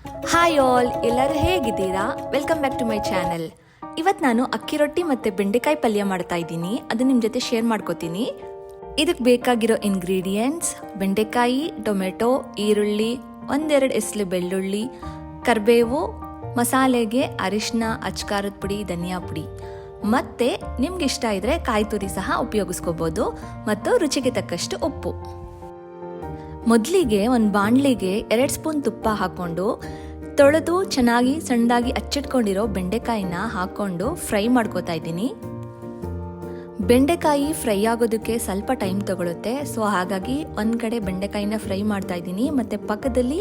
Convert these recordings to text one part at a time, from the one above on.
Hi all, ಎಲ್ಲರೂ ಹೇಗಿದ್ದೀರಾ? Welcome back to my channel. ಇವತ್ತು ನಾನು ಅಕ್ಕಿ ರೊಟ್ಟಿ ಮತ್ತು ಬೆಂಡೆಕಾಯಿ ಪಲ್ಯ ಮಾಡ್ತಾ ಇದ್ದೀನಿ. ಅದು ನಿಮ್ಮ ಜೊತೆ ಶೇರ್ ಮಾಡ್ಕೋತೀನಿ. ಇದಕ್ಕೆ ಬೇಕಾಗಿರೋ ಇಂಗ್ರೀಡಿಯೆಂಟ್ಸ್: ಬೆಂಡೆಕಾಯಿ, ಟೊಮೆಟೊ, ಈರುಳ್ಳಿ, ಒಂದೆರಡು ಎಸ್ಲು ಬೆಳ್ಳುಳ್ಳಿ, ಕರಿಬೇವು, ಮಸಾಲೆಗೆ ಅರಿಶಿನ, ಅಚ್ಕಾರದ ಪುಡಿ, ಧನಿಯಾ ಪುಡಿ, ಮತ್ತು ನಿಮ್ಗೆ ಇಷ್ಟ ಇದ್ದರೆ ಕಾಯಿ ತುರಿ ಸಹ ಉಪಯೋಗಿಸ್ಕೋಬೋದು, ಮತ್ತು ರುಚಿಗೆ ತಕ್ಕಷ್ಟು ಉಪ್ಪು. ಮೊದಲಿಗೆ ಒಂದು ಬಾಣಲಿಗೆ 2 ಸ್ಪೂನ್ ತುಪ್ಪ ಹಾಕ್ಕೊಂಡು ತೊಳೆದು ಚೆನ್ನಾಗಿ ಸಣ್ಣದಾಗಿ ಹಚ್ಚಿಟ್ಕೊಂಡಿರೋ ಬೆಂಡೆಕಾಯಿನ ಹಾಕ್ಕೊಂಡು ಫ್ರೈ ಮಾಡ್ಕೋತಾ ಇದ್ದೀನಿ. ಬೆಂಡೆಕಾಯಿ ಫ್ರೈ ಆಗೋದಕ್ಕೆ ಸ್ವಲ್ಪ ಟೈಮ್ ತಗೊಳುತ್ತೆ, ಸೊ ಹಾಗಾಗಿ ಒಂದು ಕಡೆ ಬೆಂಡೆಕಾಯಿನ ಫ್ರೈ ಮಾಡ್ತಾ ಇದ್ದೀನಿ ಮತ್ತು ಪಕ್ಕದಲ್ಲಿ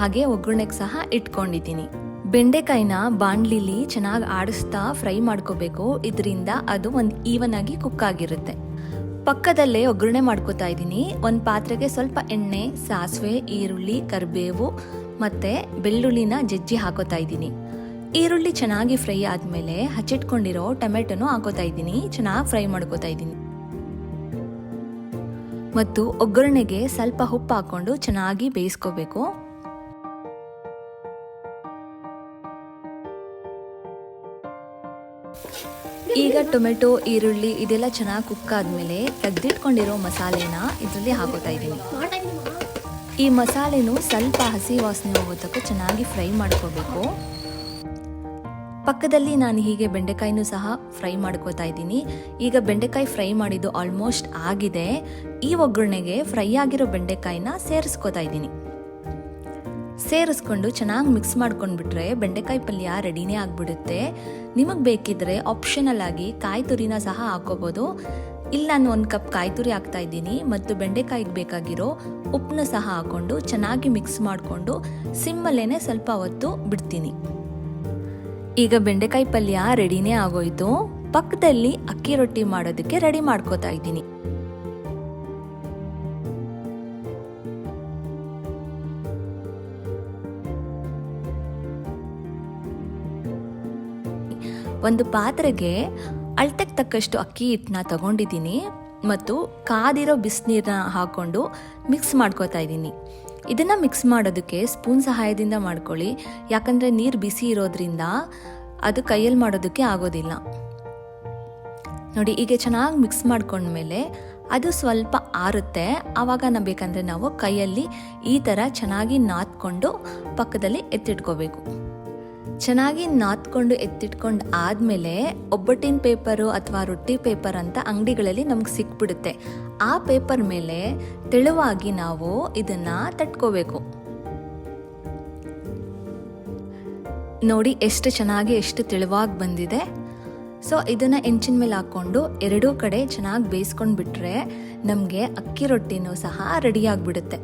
ಹಾಗೆ ಒಗ್ಗರಣೆಗೆ ಸಹ ಇಟ್ಕೊಂಡಿದ್ದೀನಿ. ಬೆಂಡೆಕಾಯಿನ ಬಾಣಲಿಲಿ ಚೆನ್ನಾಗಿ ಆಡಿಸ್ತಾ ಫ್ರೈ ಮಾಡ್ಕೋಬೇಕು, ಇದರಿಂದ ಅದು ಒಂದು ಈವನ್ ಆಗಿ ಕುಕ್ ಆಗಿರುತ್ತೆ. ಪಕ್ಕದಲ್ಲೇ ಒಗ್ಗರಣೆ ಮಾಡ್ಕೋತಾ ಇದ್ದೀನಿ. ಒಂದು ಪಾತ್ರೆಗೆ ಸ್ವಲ್ಪ ಎಣ್ಣೆ, ಸಾಸಿವೆ, ಈರುಳ್ಳಿ, ಕರಿಬೇವು ಮತ್ತು ಬೆಳ್ಳುಳ್ಳಿನ ಜಜ್ಜಿ ಹಾಕೋತಾ ಇದ್ದೀನಿ. ಈರುಳ್ಳಿ ಚೆನ್ನಾಗಿ ಫ್ರೈ ಆದಮೇಲೆ ಹಚ್ಚಿಟ್ಕೊಂಡಿರೋ ಟೊಮೆಟೊನು ಹಾಕೋತಾ ಇದ್ದೀನಿ. ಚೆನ್ನಾಗಿ ಫ್ರೈ ಮಾಡ್ಕೋತಾ ಇದ್ದೀನಿ ಮತ್ತು ಒಗ್ಗರಣೆಗೆ ಸ್ವಲ್ಪ ಉಪ್ಪು ಹಾಕ್ಕೊಂಡು ಚೆನ್ನಾಗಿ ಬೇಯಿಸ್ಕೋಬೇಕು. ಈಗ ಟೊಮೆಟೊ, ಈರುಳ್ಳಿ ಇದೆಲ್ಲ ಚೆನ್ನಾಗಿ ಕುಕ್ ಆದಮೇಲೆ ತೆಗೆದಿಟ್ಕೊಂಡಿರೋ ಮಸಾಲೆನ ಇದರಲ್ಲಿ ಹಾಕೋತಾ ಇದ್ದೀನಿ. ಈ ಮಸಾಲೆನೂ ಸ್ವಲ್ಪ ಹಸಿ ವಾಸನೆ ಹೋಗೋ ತನಕ ಚೆನ್ನಾಗಿ ಫ್ರೈ ಮಾಡ್ಕೋಬೇಕು. ಪಕ್ಕದಲ್ಲಿ ನಾನು ಹೀಗೆ ಬೆಂಡೆಕಾಯಿನೂ ಸಹ ಫ್ರೈ ಮಾಡ್ಕೋತಾ ಇದ್ದೀನಿ. ಈಗ ಬೆಂಡೆಕಾಯಿ ಫ್ರೈ ಮಾಡಿದ್ದು ಆಲ್ಮೋಸ್ಟ್ ಆಗಿದೆ. ಈ ಒಗ್ಗರಣೆಗೆ ಫ್ರೈ ಆಗಿರೋ ಬೆಂಡೆಕಾಯಿನ ಸೇರಿಸ್ಕೋತಾ ಇದ್ದೀನಿ. ಸೇರಿಸ್ಕೊಂಡು ಚೆನ್ನಾಗಿ ಮಿಕ್ಸ್ ಮಾಡ್ಕೊಂಡ್ಬಿಟ್ರೆ ಬೆಂಡೆಕಾಯಿ ಪಲ್ಯ ರೆಡಿನೇ ಆಗಿಬಿಡುತ್ತೆ. ನಿಮಗೆ ಬೇಕಿದ್ರೆ ಆಪ್ಷನಲ್ ಆಗಿ ಕಾಯಿ ತುರಿನ ಸಹ ಹಾಕೋಬೋದು. ಇಲ್ಲಿ ನಾನು 1 ಕಪ್ ಕಾಯಿ ತುರಿ ಹಾಕ್ತಾ ಇದ್ದೀನಿ ಮತ್ತು ಬೆಂಡೆಕಾಯಿಗೆ ಬೇಕಾಗಿರೋ ಉಪ್ಪನ್ನ ಸಹ ಹಾಕ್ಕೊಂಡು ಚೆನ್ನಾಗಿ ಮಿಕ್ಸ್ ಮಾಡಿಕೊಂಡು ಸಿಮ್ಮಲ್ಲೇ ಸ್ವಲ್ಪ ಹೊತ್ತು ಬಿಡ್ತೀನಿ. ಈಗ ಬೆಂಡೆಕಾಯಿ ಪಲ್ಯ ರೆಡಿನೇ ಆಗೋಯ್ತು. ಪಕ್ಕದಲ್ಲಿ ಅಕ್ಕಿ ರೊಟ್ಟಿ ಮಾಡೋದಕ್ಕೆ ರೆಡಿ ಮಾಡ್ಕೋತಾ ಇದ್ದೀನಿ. ಒಂದು ಪಾತ್ರೆಗೆ ಅಳತೆಗೆ ತಕ್ಕಷ್ಟು ಅಕ್ಕಿ ಹಿಟ್ಟನ್ನ ತಗೊಂಡಿದ್ದೀನಿ ಮತ್ತು ಕಾದಿರೋ ಬಿಸಿನೀರನ್ನ ಹಾಕ್ಕೊಂಡು ಮಿಕ್ಸ್ ಮಾಡ್ಕೋತಾ ಇದ್ದೀನಿ. ಇದನ್ನು ಮಿಕ್ಸ್ ಮಾಡೋದಕ್ಕೆ ಸ್ಪೂನ್ ಸಹಾಯದಿಂದ ಮಾಡ್ಕೊಳ್ಳಿ, ಯಾಕಂದರೆ ನೀರು ಬಿಸಿ ಇರೋದ್ರಿಂದ ಅದು ಕೈಯಲ್ಲಿ ಮಾಡೋದಕ್ಕೆ ಆಗೋದಿಲ್ಲ. ನೋಡಿ, ಈಗ ಚೆನ್ನಾಗಿ ಮಿಕ್ಸ್ ಮಾಡ್ಕೊಂಡ್ಮೇಲೆ ಅದು ಸ್ವಲ್ಪ ಆರುತ್ತೆ. ಆವಾಗ ಬೇಕಂದರೆ ನಾವು ಕೈಯಲ್ಲಿ ಈ ಥರ ಚೆನ್ನಾಗಿ ನಾದ್ಕೊಂಡು ಪಕ್ಕದಲ್ಲಿ ಎತ್ತಿಟ್ಕೋಬೇಕು. ಚೆನ್ನಾಗಿ ನಾದ್ಕೊಂಡು ಎತ್ತಿಟ್ಕೊಂಡು ಆದಮೇಲೆ ಒಬ್ಬಟ್ಟಿನ ಪೇಪರು ಅಥವಾ ರೊಟ್ಟಿ ಪೇಪರ್ ಅಂತ ಅಂಗಡಿಗಳಲ್ಲಿ ನಮ್ಗೆ ಸಿಕ್ಬಿಡುತ್ತೆ. ಆ ಪೇಪರ್ ಮೇಲೆ ತೆಳುವಾಗಿ ನಾವು ಇದನ್ನು ತಟ್ಕೋಬೇಕು. ನೋಡಿ ಎಷ್ಟು ಚೆನ್ನಾಗಿ, ಎಷ್ಟು ತೆಳುವಾಗಿ ಬಂದಿದೆ. ಸೊ ಇದನ್ನು ಹೆಂಚಿನ ಮೇಲೆ ಹಾಕ್ಕೊಂಡು ಎರಡೂ ಕಡೆ ಚೆನ್ನಾಗಿ ಬೇಯಿಸ್ಕೊಂಡು ಬಿಟ್ರೆ ನಮಗೆ ಅಕ್ಕಿ ರೊಟ್ಟಿನೂ ಸಹ ರೆಡಿಯಾಗಿಬಿಡುತ್ತೆ.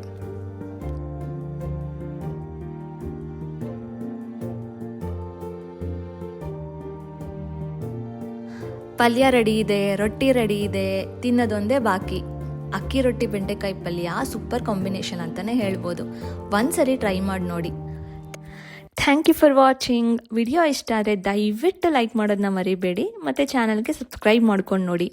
ಪಲ್ಯ ರೆಡಿ ಇದೆ, ರೊಟ್ಟಿ ರೆಡಿ ಇದೆ, ತಿನ್ನೋದೊಂದೇ ಬಾಕಿ. ಅಕ್ಕಿ ರೊಟ್ಟಿ ಬೆಂಡೆಕಾಯಿ ಪಲ್ಯ ಸೂಪರ್ ಕಾಂಬಿನೇಷನ್ ಅಂತಲೇ ಹೇಳ್ಬೋದು. ಒಂದ್ಸರಿ ಟ್ರೈ ಮಾಡಿ ನೋಡಿ. Thank you for watching. Video ಇಷ್ಟ ಆದರೆ ದಯವಿಟ್ಟು ಲೈಕ್ ಮಾಡೋದನ್ನ ಮರಿಬೇಡಿ ಮತ್ತು ಚಾನಲ್ಗೆ ಸಬ್ಸ್ಕ್ರೈಬ್ ಮಾಡ್ಕೊಂಡು ನೋಡಿ.